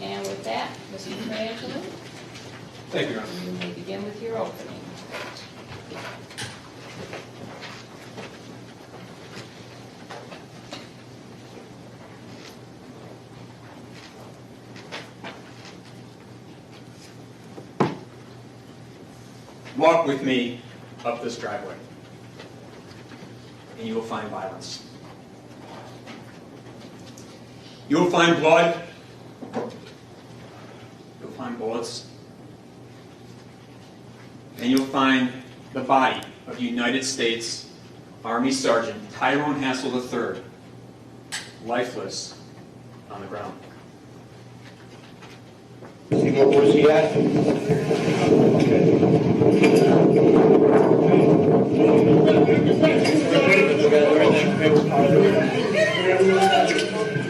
And with that, Mr. Frangela, Thank you, Your Honor. you may begin with your opening. Walk with me up this driveway, and you will find violence. You will find blood. You'll find bullets. And you'll find the body of United States Army Sergeant Tyrone Hassel III, lifeless on the ground. What was he at?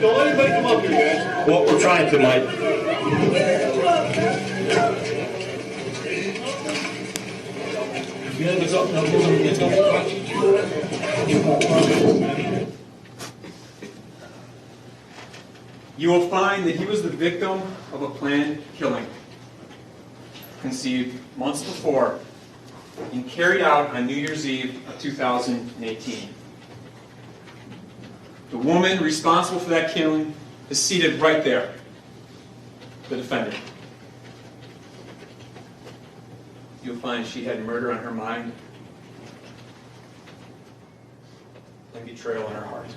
Don't anybody come up here, guys. What we're trying to, Mike. You will find that he was the victim of a planned killing, conceived months before and carried out on New Year's Eve of 2018. The woman responsible for that killing is seated right there, the defendant. You'll find she had murder on her mind and betrayal in her heart.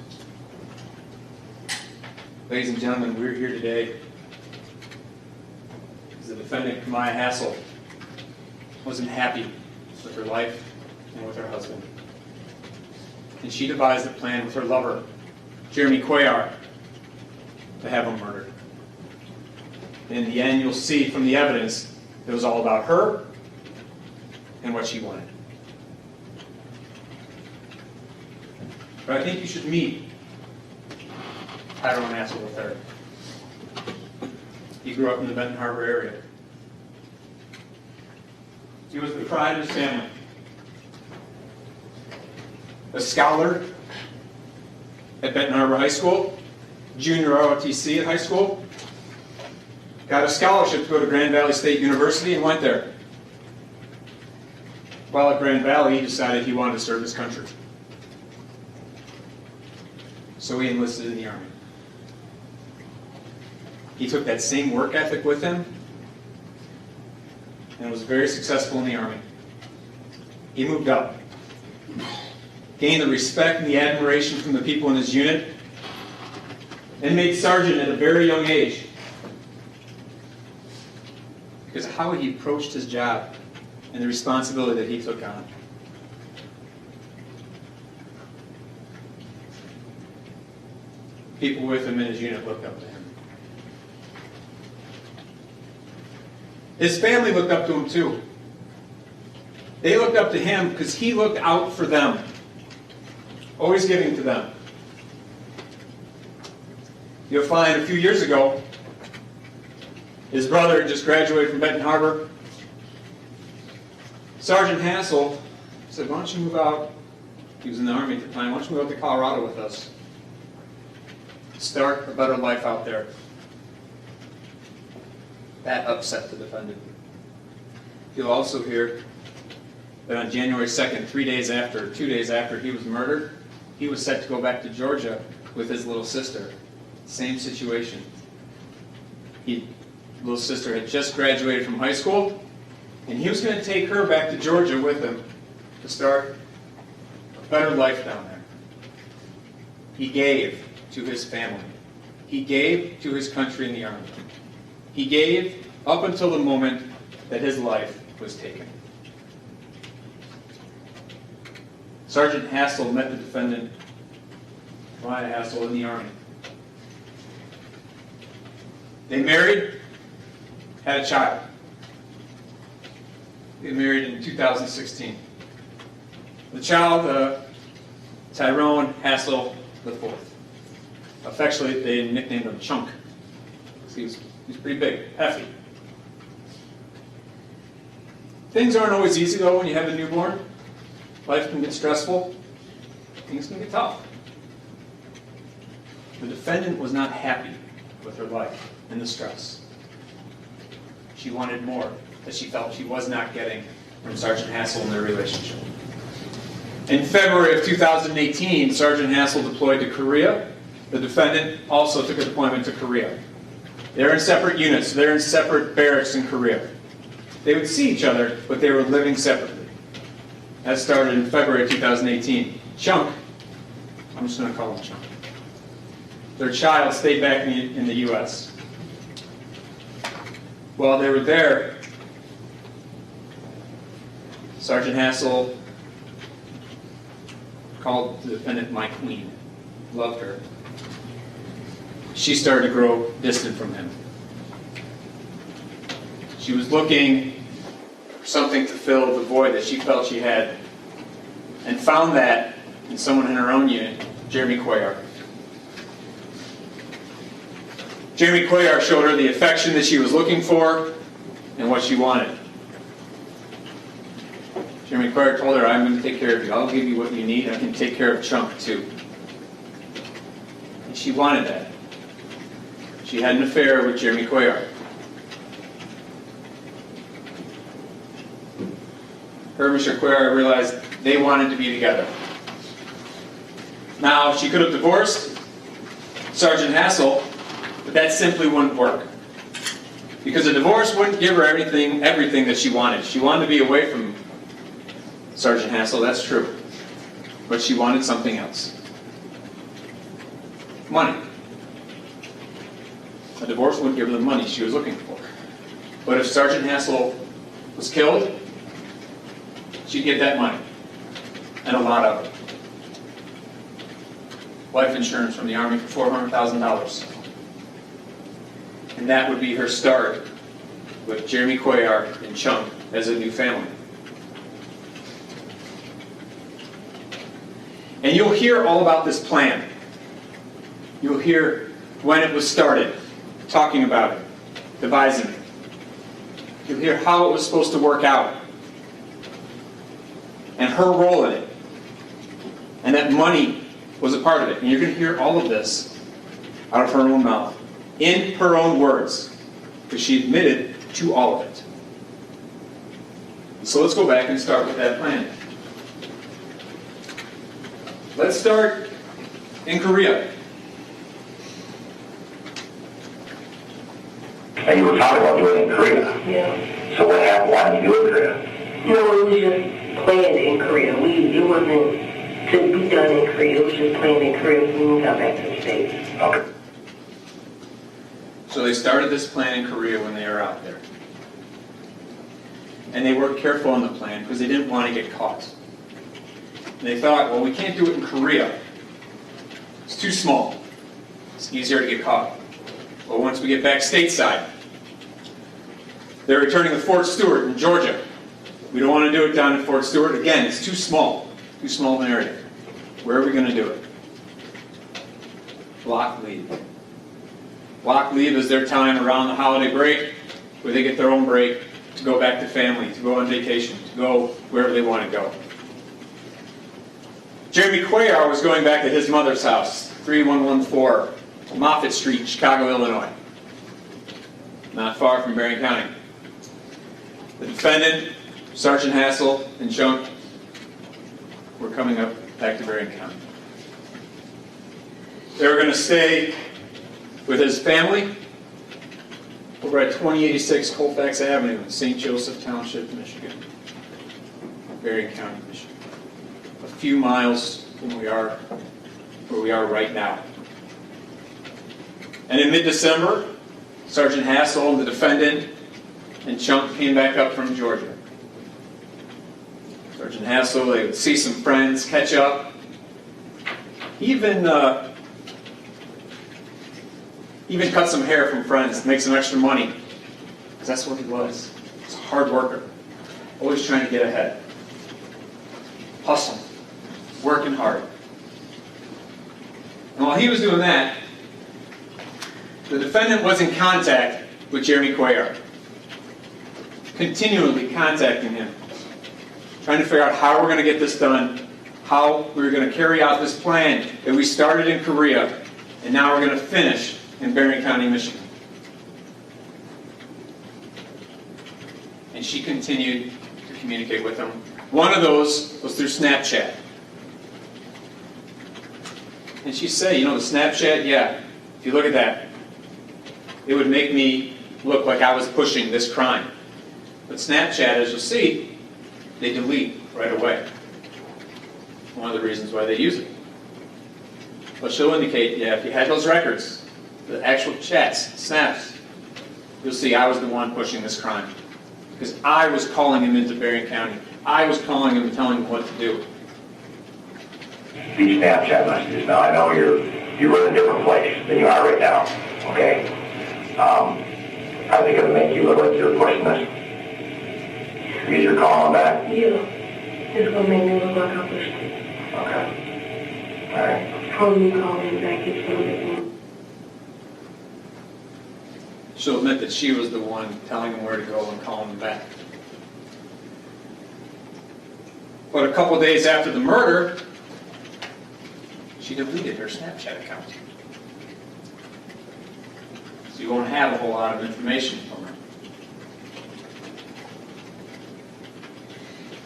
Ladies and gentlemen, we're here today because the defendant, Kemia Hassel, wasn't happy with her life and with her husband. And she devised a plan with her lover, Jeremy Cuellar, to have him murdered. And in the end, you'll see from the evidence it was all about her and what she wanted. But I think you should meet Tyrone Hassel III. He grew up in the Benton Harbor area. He was the pride of his family. A scholar at Benton Harbor High School, junior ROTC at high school, got a scholarship to go to Grand Valley State University and went there. While at Grand Valley, he decided he wanted to serve his country. So he enlisted in the Army. He took that same work ethic with him and was very successful in the Army. He moved up, gained the respect and the admiration from the people in his unit, and made sergeant at a very young age because of how he approached his job and the responsibility that he took on. People with him in his unit looked up to him. His family looked up to him too. They looked up to him because he looked out for them, always giving to them. You'll find a few years ago, his brother just graduated from Benton Harbor. Sergeant Hassel said, why don't you move out? He was in the Army at the time. Why don't you move out to Colorado with us? Start a better life out there. That upset the defendant. You'll also hear that on January 2nd, 2 days after he was murdered, he was set to go back to Georgia with his little sister. Same situation. Little sister had just graduated from high school, and he was going to take her back to Georgia with him to start a better life down there. He gave to his family. He gave to his country in the Army. He gave up until the moment that his life was taken. Sergeant Hassel met the defendant, Kemia Hassel, in the Army. They married, had a child. They married in 2016. The child, Tyrone Hassel IV. Affectionately, they nicknamed him Chunk. He's pretty big, hefty. Things aren't always easy, though, when you have a newborn. Life can get stressful. Things can get tough. The defendant was not happy with her life and the stress. She wanted more that she felt she was not getting from Sergeant Hassel in their relationship. In February of 2018, Sergeant Hassel deployed to Korea. The defendant also took a deployment to Korea. They're in separate units. They're in separate barracks in Korea. They would see each other, but they were living separately. That started in February of 2018. Chunk, I'm just going to call him Chunk. Their child stayed back in the U.S. While they were there, Sergeant Hassel called the defendant my queen, loved her. She started to grow distant from him. She was looking for something to fill the void that she felt she had, and found that in someone in her own unit, Jeremy Cuellar. Jeremy Cuellar showed her the affection that she was looking for and what she wanted. Jeremy Cuellar told her, I'm going to take care of you. I'll give you what you need. I can take care of Chunk too. And she wanted that. She had an affair with Jeremy Cuellar. Her and Mr. Cuellar realized they wanted to be together. Now, she could have divorced Sergeant Hassel, but that simply wouldn't work. Because a divorce wouldn't give her everything that she wanted. She wanted to be away from Sergeant Hassel, that's true. But she wanted something else. Money. A divorce wouldn't give her the money she was looking for. But if Sergeant Hassel was killed, she'd get that money. And a lot of it. Life insurance from the Army for $400,000. And that would be her start with Jeremy Cuellar and Chunk as a new family. And you'll hear all about this plan. You'll hear when it was started, talking about it, devising it. You'll hear how it was supposed to work out, and her role in it, and that money was a part of it. And you're going to hear all of this out of her own mouth, in her own words, because she admitted to all of it. So let's go back and start with that plan. Let's start in Korea. And you were talking about doing it in Korea. Yeah. So what happened? Why did you do it in Korea? No, it was just planned in Korea. It wasn't to be done in Korea. It was just planned in Korea when we got back to the States. Okay. So they started this plan in Korea when they were out there. And they were careful on the plan because they didn't want to get caught. And they thought, well, we can't do it in Korea. It's too small. It's easier to get caught. But once we get back stateside, they're returning to Fort Stewart in Georgia. We don't want to do it down in Fort Stewart. Again, it's too small. Too small of an area. Where are we going to do it? Block leave. Block leave is their time around the holiday break where they get their own break to go back to family, to go on vacation, to go wherever they want to go. Jeremy Cuellar was going back to his mother's house, 3114 Moffett Street, Chicago, Illinois. Not far from Berrien County. The defendant, Sergeant Hassel, and Chunk were coming up back to Berrien County. They were going to stay with his family over at 2086 Colfax Avenue in St. Joseph Township, Michigan. Berrien County, Michigan. A few miles from where we are right now. And in mid-December, Sergeant Hassel and the defendant and Chunk came back up from Georgia. Sergeant Hassel, they would see some friends, catch up. Even cut some hair from friends to make some extra money. Because that's what he was. He was a hard worker. Always trying to get ahead. Hustle. Working hard. And while he was doing that, the defendant was in contact with Jeremy Cuellar. Continually contacting him. Trying to figure out how we're going to get this done. How we're going to carry out this plan that we started in Korea. And now we're going to finish in Berrien County, Michigan. and she continued to communicate with him. One of those was through Snapchat. And she said, you know, the Snapchat, yeah, if you look at that, it would make me look like I was pushing this crime. But Snapchat, as you'll see, they delete right away. One of the reasons why they use it. But she'll indicate, yeah, if you had those records, the actual chats, snaps, you'll see I was the one pushing this crime. Because I was calling him into Berrien County. I was calling him and telling him what to do. These Snapchat messages, now I know you're in a different place than you are right now, okay? I think it'll make you look like you're pushing this. Because you're calling back. Yeah. It's gonna make me look like I'm pushing it. Okay. All right. Probably calling back is gonna make me. She'll admit that she was the one telling him where to go and calling him back. But a couple days after the murder, she deleted her Snapchat account. So you won't have a whole lot of information from her.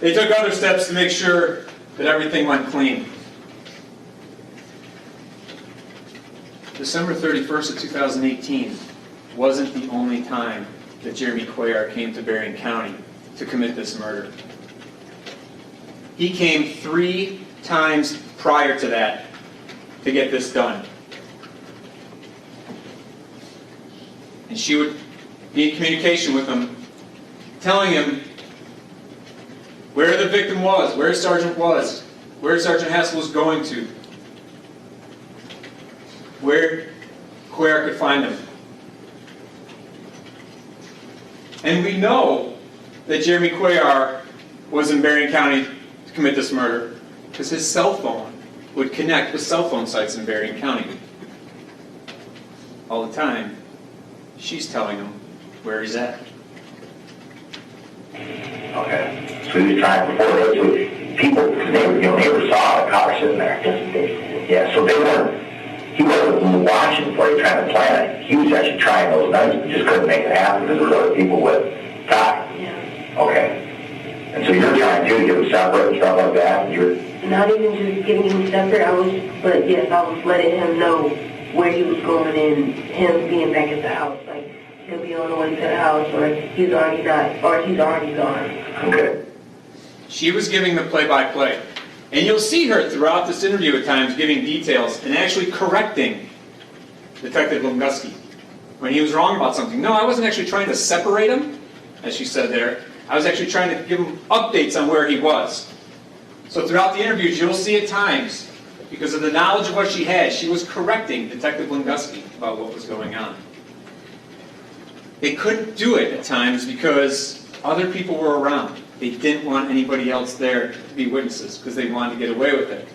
They took other steps to make sure that everything went clean. December 31st of 2018 wasn't the only time that Jeremy Cuellar came to Berrien County to commit this murder. He came 3 times prior to that to get this done. And she would be in communication with him, telling him where the victim was, where Sergeant was, where Sergeant Hassel was going to, where Cuellar could find him. And we know that Jeremy Cuellar was in Berrien County to commit this murder because his cell phone would connect with cell phone sites in Berrien County. All the time, she's telling him where he's at. Okay. So he was trying before that. So people, they never saw the car sitting there. Yeah, so he wasn't watching for it, trying to plan it. He was actually trying those nights, but just couldn't make it happen because there were other people with time. Yeah. Okay. And so you're trying to get them separate and stuff like that? And you're Not even just giving him separate, I was letting him know where he was going and him being back at the house. Like, he'll be on the way to the house, or he's already gone. okay. She was giving the play-by-play. And you'll see her throughout this interview at times giving details and actually correcting Detective Lunguski when he was wrong about something. No, I wasn't actually trying to separate him, as she said there. I was actually trying to give him updates on where he was. So throughout the interviews, you'll see at times, because of the knowledge of what she had, she was correcting Detective Lunguski about what was going on. They couldn't do it at times because other people were around. They didn't want anybody else there to be witnesses because they wanted to get away with it.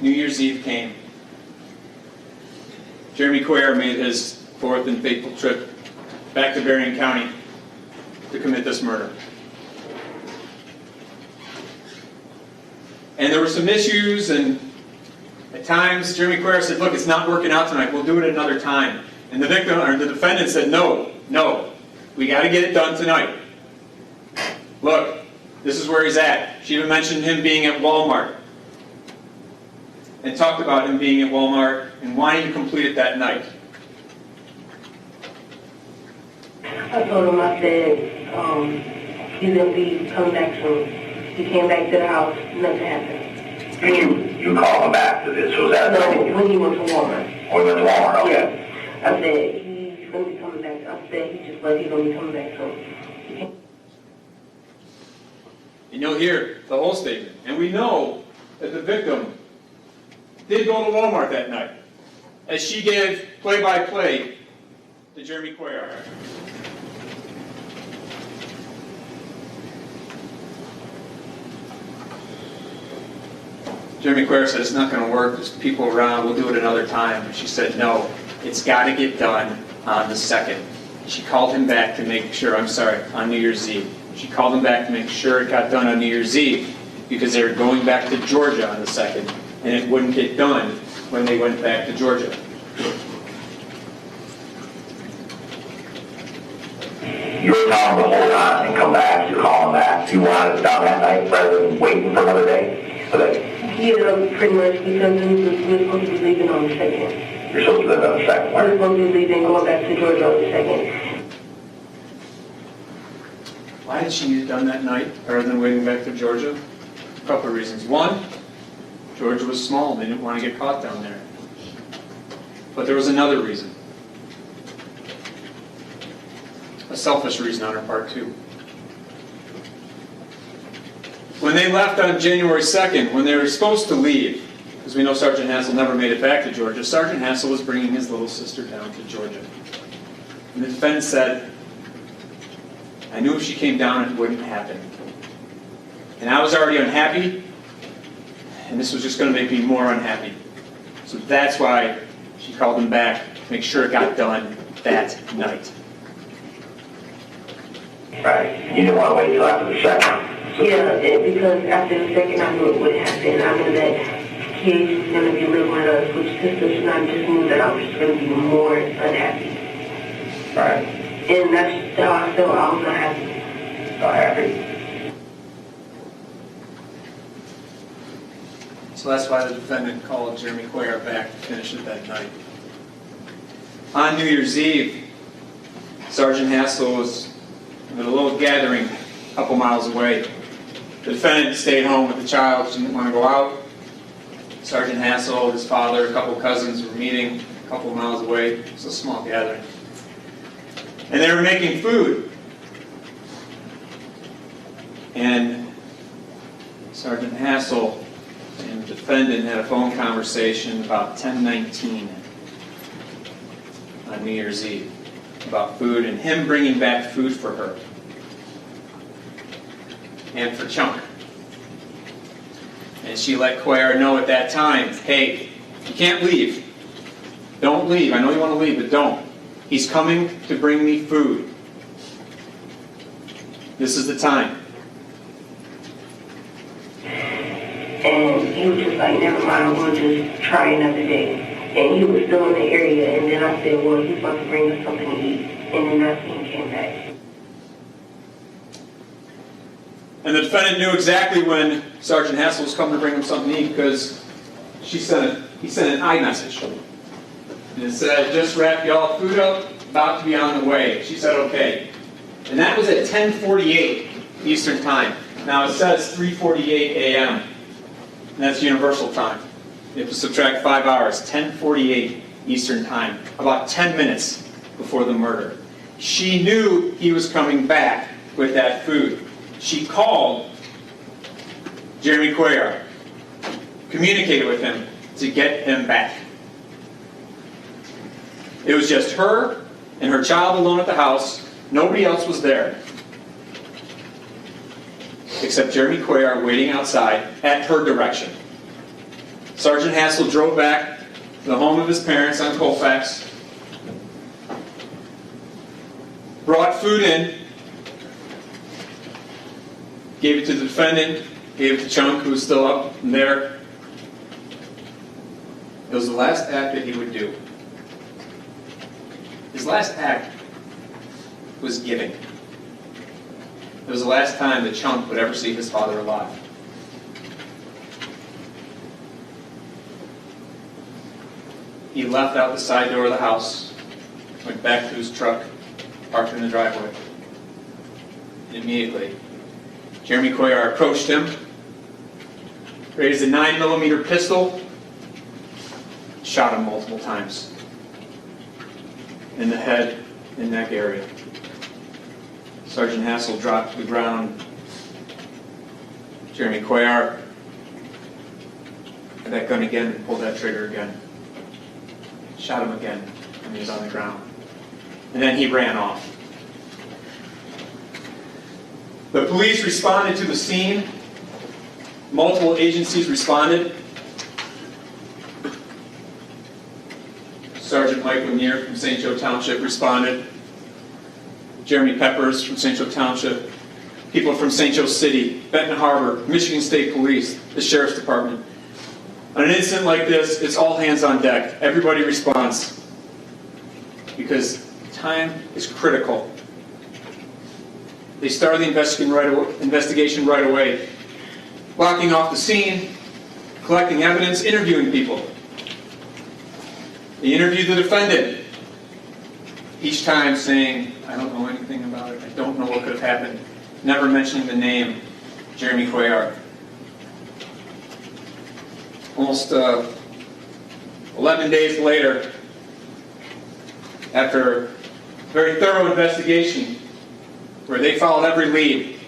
New Year's Eve came. Jeremy Cuellar made his 4th and fateful trip back to Berrien County to commit this murder. And there were some issues, and at times Jeremy Cuellar said, look, it's not working out tonight, we'll do it another time. And the victim, or the defendant said, no, we got to get it done tonight. Look, this is where he's at. She even mentioned him being at Walmart and talked about him being at Walmart and wanting to complete it that night. I told him, I said, he's going to be coming back soon. He came back to the house, nothing happened. And you called him after this, was that? No, when he went to Walmart. Oh, he went to Walmart, okay. I said, he's going to be coming back. I said, he's going to be coming back soon. And you'll hear the whole statement. And we know that the victim did go to Walmart that night, as she gave play-by-play to Jeremy Cuellar. Jeremy Cuellar said, it's not going to work, there's people around, we'll do it another time. And she said, no, it's got to get done on the 2nd. She called him back to make sure, on New Year's Eve. She called him back to make sure it got done on New Year's Eve because they were going back to Georgia on the 2nd, and it wouldn't get done when they went back to Georgia. you were telling him to hold on and come back, you're calling back. You wanted it done that night rather than waiting for another day? Yeah, pretty much, because we were supposed to be leaving on the 2nd. You're supposed to live on the second We were one. supposed to be leaving, going back to Georgia on the 2nd. Why had she done that night rather than waiting back to Georgia? A couple of reasons. One, Georgia was small. They didn't want to get caught down there. But there was another reason. A selfish reason on her part, too. When they left on January 2nd, when they were supposed to leave, because we know Sergeant Hassel never made it back to Georgia, Sergeant Hassel was bringing his little sister down to Georgia. And the defendant said, I knew if she came down it wouldn't happen. And I was already unhappy, and this was just going to make me more unhappy. So that's why she called him back to make sure it got done that night. Right. You didn't want to wait till after the second. Yeah, because after the 2nd, I knew it would happen. I knew that Kate was going to be living with us, which sisters, and I just knew that I was just going to be more unhappy. Right. And that's how I felt. I was unhappy. Not happy. So that's why the defendant called Jeremy Cuellar back to finish it that night. On New Year's Eve, Sergeant Hassel was at a little gathering a couple miles away. The defendant stayed home with the child. She didn't want to go out. Sergeant Hassel, his father, a couple cousins were meeting a couple miles away. It was a small gathering. And they were making food. And Sergeant Hassel and the defendant had a phone conversation about 10:19 on New Year's Eve about food and him bringing back food for her and for Chunk. And she let Cuellar know at that time, hey, you can't leave. Don't leave. I know you want to leave, but don't. He's coming to bring me food. This is the time. And he was just like, never mind, we'll just try another day. And he was still in the area, and then I said, well, he's about to bring us something to eat. And then that's when he came back. And the defendant knew exactly when Sergeant Hassel was coming to bring him something to eat because he sent an iMessage. And it said, just wrap y'all food up, about to be on the way. She said, okay. And that was at 10:48 Eastern Time. Now it says 3:48 a.m. And that's universal time. You have to subtract 5 hours, 10:48 Eastern Time, about 10 minutes before the murder. She knew he was coming back with that food. She called Jeremy Cuellar, communicated with him to get him back. It was just her and her child alone at the house. Nobody else was there. Except Jeremy Cuellar waiting outside at her direction. Sergeant Hassel drove back to the home of his parents on Colfax, brought food in, gave it to the defendant, gave it to Chunk, who was still up there. It was the last act that he would do. His last act was giving. It was the last time that Chunk would ever see his father alive. He left out the side door of the house, went back to his truck, parked in the driveway. And immediately, Jeremy Cuellar approached him, raised a 9mm pistol, shot him multiple times in the head and neck area. Sergeant Hassel dropped to the ground. Jeremy Cuellar had that gun again and pulled that trigger again. Shot him again when he was on the ground. And then he ran off. The police responded to the scene. Multiple agencies responded. Sergeant Mike Lanier from St. Joe Township responded. Jeremy Peppers from St. Joe Township. People from St. Joe City, Benton Harbor, Michigan State Police, the Sheriff's Department. On an incident like this, it's all hands on deck. Everybody responds. Because time is critical. They started the investigation right away, blocking off the scene, collecting evidence, interviewing people. They interviewed the defendant, each time saying, I don't know anything about it, I don't know what could have happened, never mentioning the name, Jeremy Cuellar. Almost 11 days later, after a very thorough investigation where they followed every lead,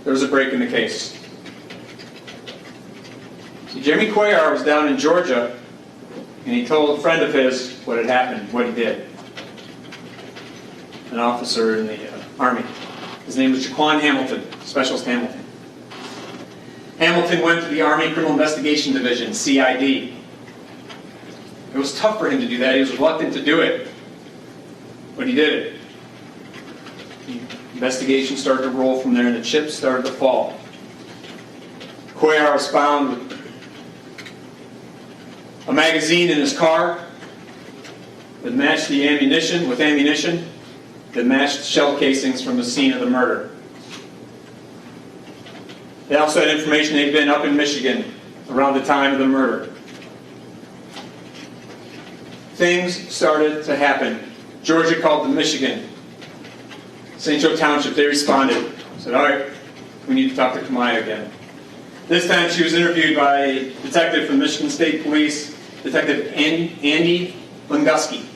there was a break in the case. See, Jeremy Cuellar was down in Georgia, and he told a friend of his what had happened, what he did. An officer in the Army. His name was Jaquan Hamilton, Specialist Hamilton. Hamilton went to the Army Criminal Investigation Division, CID. It was tough for him to do that. He was reluctant to do it, but he did it. The investigation started to roll from there, and the chips started to fall. Cuellar was found with a magazine in his car that matched the ammunition, that matched shell casings from the scene of the murder. They also had information they'd been up in Michigan around the time of the murder. Things started to happen. Georgia called to Michigan. St. Joe Township, they responded. Said, all right, we need to talk to Kemia again. This time she was interviewed by a detective from Michigan State Police, Detective Andy Lunguski.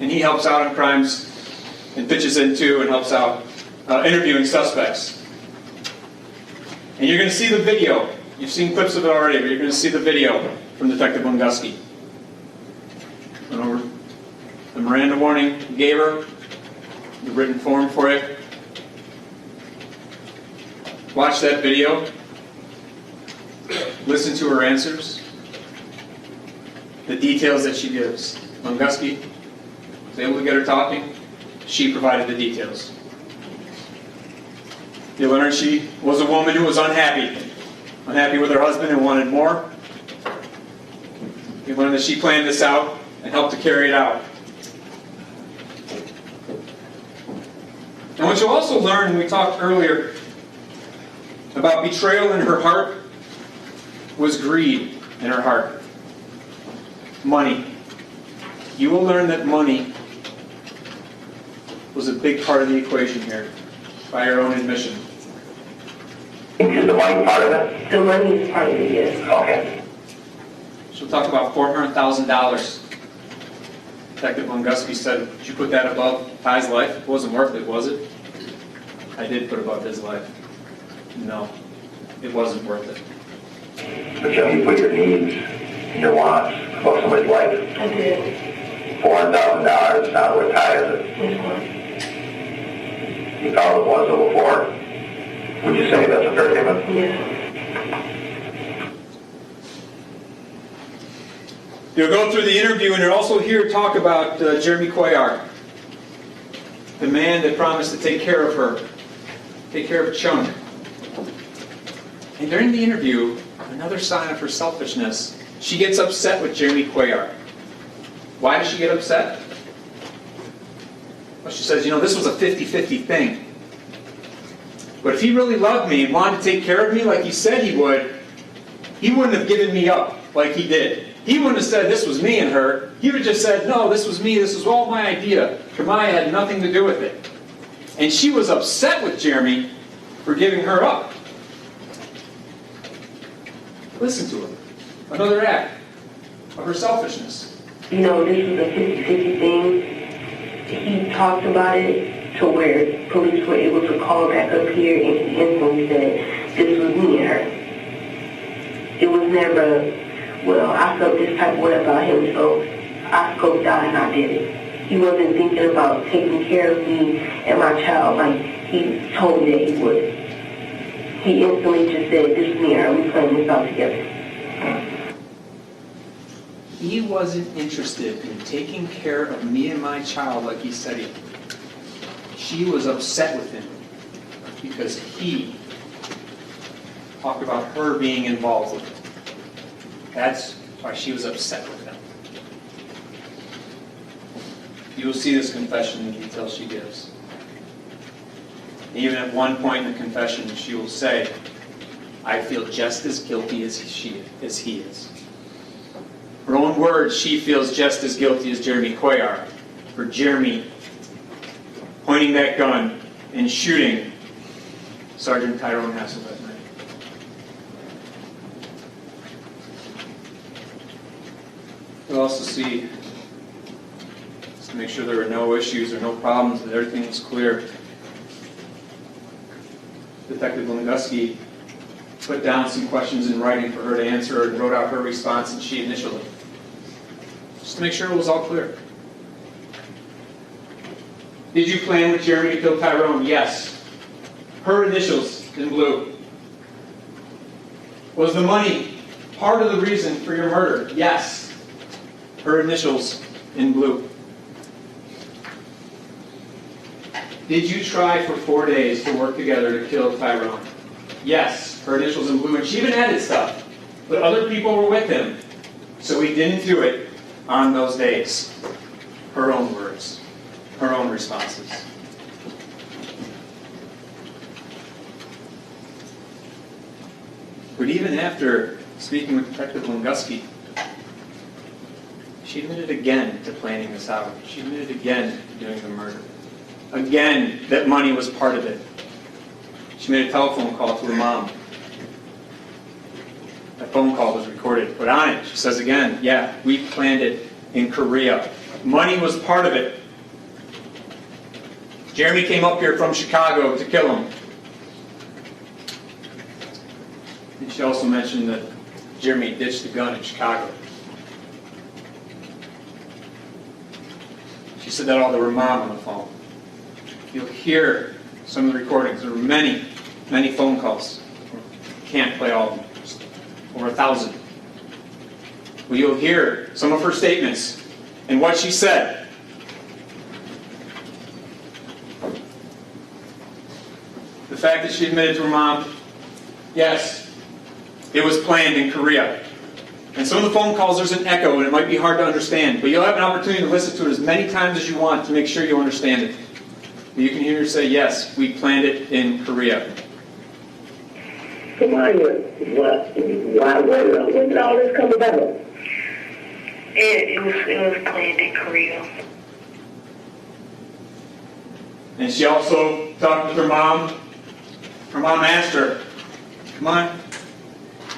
And he helps out on crimes and pitches in too and helps out interviewing suspects. And you're going to see the video. You've seen clips of it already, but you're going to see the video from Detective Lunguski. Went over the Miranda warning he gave her, the written form for it. Watch that video. Listen to her answers. The details that she gives. Lunguski was able to get her talking. She provided the details. You learn she was a woman who was unhappy with her husband and wanted more. You learn that she planned this out and helped to carry it out. And what you'll also learn, we talked earlier about betrayal in her heart, was greed in her heart. Money. You will learn that money was a big part of the equation here, by her own admission. Is the money part of it? The money is part of it, yes. Okay. She'll talk about $400,000. Detective Lunguski said, did you put that above Ty's life? It wasn't worth it, was it? I did put above his life. No, it wasn't worth it. But you put your needs and your wants above somebody's life. I did. $400,000 is not what Ty is it? You thought it was before. Would you say that's a fair statement? Yes. You'll go through the interview and you'll also hear talk about Jeremy Cuellar, the man that promised to take care of her, take care of Chung. And during the interview, another sign of her selfishness, she gets upset with Jeremy Cuellar. Why does she get upset? Well, she says, you know, this was a 50-50 thing. But if he really loved me and wanted to take care of me like he said he wouldn't have given me up like he did. He wouldn't have said this was me and her. He would have just said, no, this was me, this was all my idea. Kemia had nothing to do with it. And she was upset with Jeremy for giving her up. Listen to her. Another act of her selfishness. You know, this was a 50-50 thing. He talked about it to where police were able to call back up here and he instantly said, this was me and her. It was never, well, I felt this type of way about him, so I scoped out and I did it. He wasn't thinking about taking care of me and my child like he told me that he would. He instantly just said, this is me and her, we playing this out together. He wasn't interested in taking care of me and my child like he said he would. She was upset with him because he talked about her being involved with it. That's why she was upset with him. You will see this confession in the details she gives. Even at one point in the confession, she will say, I feel just as guilty as he is. Her own words, she feels just as guilty as Jeremy Cuellar for Jeremy pointing that gun and shooting Sergeant Tyrone Hassel that night. You'll also see, just to make sure there were no issues or no problems, that everything was clear, Detective Lunguski put down some questions in writing for her to answer and wrote out her response, and she initialed it. Just to make sure it was all clear. Did you plan with Jeremy to kill Tyrone? Yes. Her initials in blue. Was the money part of the reason for your murder? Yes. Her initials in blue. Did you try for 4 days to work together to kill Tyrone? Yes. Her initials in blue. And she even added stuff. But other people were with him. So he didn't do it on those days. Her own words. Her own responses. But even after speaking with Detective Lunguski, she admitted again to planning this out. She admitted again to doing the murder. Again, that money was part of it. She made a telephone call to her mom. That phone call was recorded. But on it, she says again, yeah, we planned it in Korea. Money was part of it. Jeremy came up here from Chicago to kill him. And she also mentioned that Jeremy ditched the gun in Chicago. She said that all to her mom on the phone. You'll hear some of the recordings. There were many, many phone calls. Can't play all of them. Just over 1,000. Well, you'll hear some of her statements and what she said. The fact that she admitted to her mom, yes, it was planned in Korea. And some of the phone calls, there's an echo, and it might be hard to understand. But you'll have an opportunity to listen to it as many times as you want to make sure you understand it. You can hear her say, yes, we planned it in Korea. Where did all this come about? It was planned in Korea. And she also talked with her mom. Her mom asked her, come on,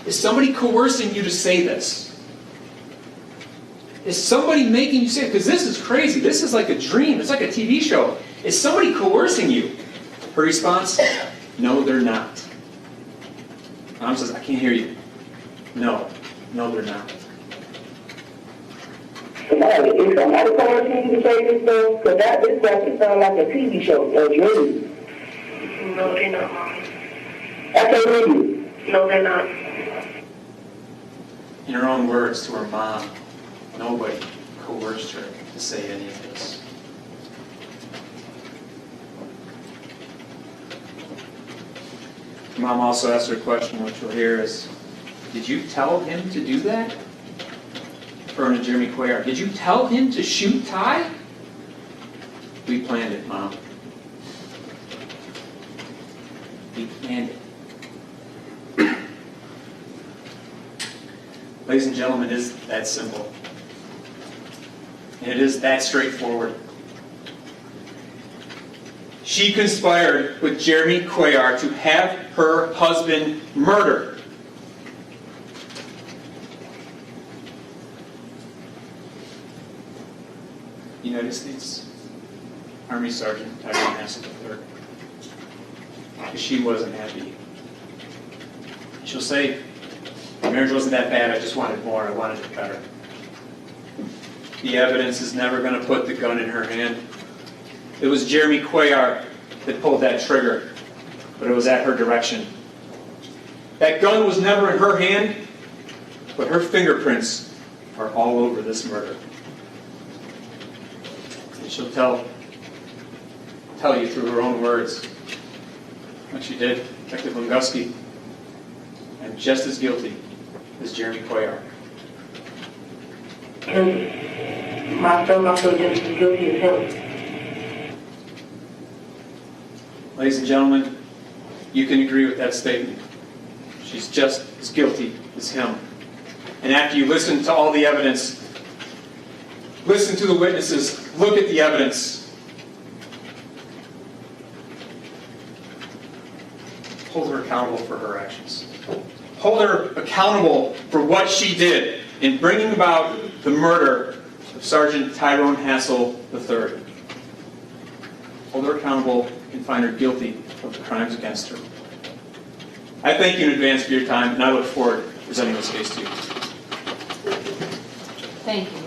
is somebody coercing you to say this? Is somebody making you say it? Because this is crazy. This is like a dream. It's like a TV show. Is somebody coercing you? Her response, no, they're not. Mom says, I can't hear you. No, they're not. Is somebody coercing you to say this though? Because this doesn't sound like a TV show or a dream. No, they're not, Mom. I can't hear you. No, they're not. In her own words to her mom, nobody coerced her to say any of this. Mom also asked her a question, which we'll hear is, did you tell him to do that? Referring to Jeremy Cuellar. Did you tell him to shoot Ty? We planned it, Mom. We planned it. Ladies and gentlemen, it is that simple. And it is that straightforward. She conspired with Jeremy Cuellar to have her husband murdered. United States Army Sergeant Tyrone Hassel III. Because she wasn't happy. She'll say, the marriage wasn't that bad, I just wanted more, I wanted it better. The evidence is never going to put the gun in her hand. It was Jeremy Cuellar that pulled that trigger, but it was at her direction. That gun was never in her hand, but her fingerprints are all over this murder. And she'll tell you through her own words what she did. Detective Lunguski, I'm just as guilty as Jeremy Cuellar. My son also just as guilty as him. Ladies and gentlemen, you can agree with that statement. She's just as guilty as him. And after you listen to all the evidence, listen to the witnesses, look at the evidence, hold her accountable for her actions. Hold her accountable for what she did in bringing about the murder of Sergeant Tyrone Hassel III. Hold her accountable and find her guilty of the crimes against her. I thank you in advance for your time, and I look forward to presenting this case to you. Thank you.